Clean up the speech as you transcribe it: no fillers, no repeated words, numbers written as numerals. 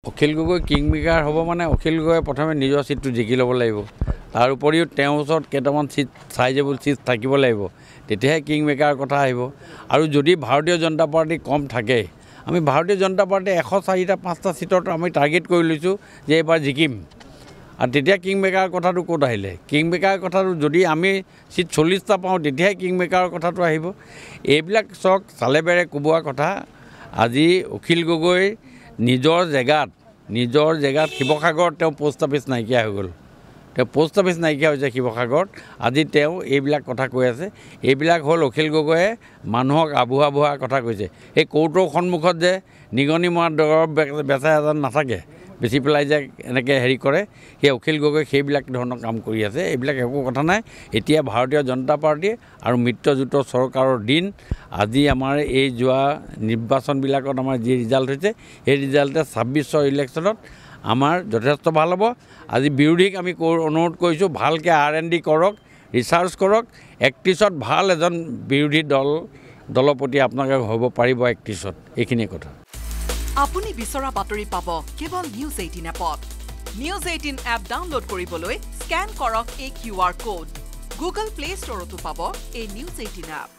Akhil Gogoi Kingmaker হ'ব মানে অখিল গগৈ প্ৰথমে নিজৰ সিটটো জিকি ল'ব লাগিব তাৰ উপৰিও তেওঁৰ ওচৰত কেইটামান সিট সাইজেবল সিট থাকিব লাগিব তেতিয়াহে কিংমেকাৰ কথা আহিব আৰু যদি ভাৰতীয় জনতা পাৰ্টি কম থাকে আমি ভাৰতীয় জনতা পাৰ্টি 104টা 5টা সিটত আমি টাৰ্গেট কৰি লৈছো যে এবাৰ জিকিম আৰু তেতিয়া কিংমেকাৰ কথাটো ক'ত আহিলে কিংমেকাৰ কথাটো যদি আমি সিট 40টা পাওঁ তেতিয়াহে কিংমেকাৰ কথাটো আহিব এইবিলাক চক চালেবেৰে কোবোৱা কথা আজি অখিল গগৈ নিজৰ জেগাত শিৱসাগৰত তেওঁ পোষ্ট অফিচ নাইকিয়া হৈ গ'ল তেওঁ পোষ্ট অফিচ নাইকিয়া হৈছে শিৱসাগৰত আজি তেওঁ এইবিলাক কথা কৈ আছে এইবিলাক হ'ল অখিল গগৈয়ে মানুহক আবুহা কথা কৈছে এই কৌটৰ সন্মুখত যে নিগনি মৰা দৰৱ বেচা এজন নাথাকে বেছি পেলাই যে এনেকৈ হেৰি কৰে সেই অখিল গগৈ সেইবিলাক ধৰণৰ কাম কৰি আছে এইবিলাক একো কথা নাই এতিয়া ভাৰতীয় জনতা পাৰ্টি আৰু মিত্ৰজোঁটৰ চৰকাৰৰ দিন আজি আমাৰ এই যোৱা নিৰ্বাচনবিলাকত আমাৰ যি ৰিজাল্ট হৈছে সেই ৰিজাল্টে 26ৰ ইলেকশ্যনত আমাৰ যথেষ্ট ভাল হ'ব আজি বিৰোধীক আমি অনুৰোধ কৰিছোঁ ভালকৈ R&D কৰক ৰিচাৰ্চ কৰক 31ত ভাল এজন বিৰোধী দলৰ প্ৰতি আপোনালোকে হ'ব পাৰিব 31ত এইখিনিয়ে কথা আপুনি বিচৰা বাতৰি পাব কেৱল নিউজ 18 এপত নিউজ 18 এপ ডাউনলোড কৰিবলৈ স্ক্যান কৰক এই QR কোড গুগল প্লে ষ্টৰতো পাব এই নিউজ 18 এপ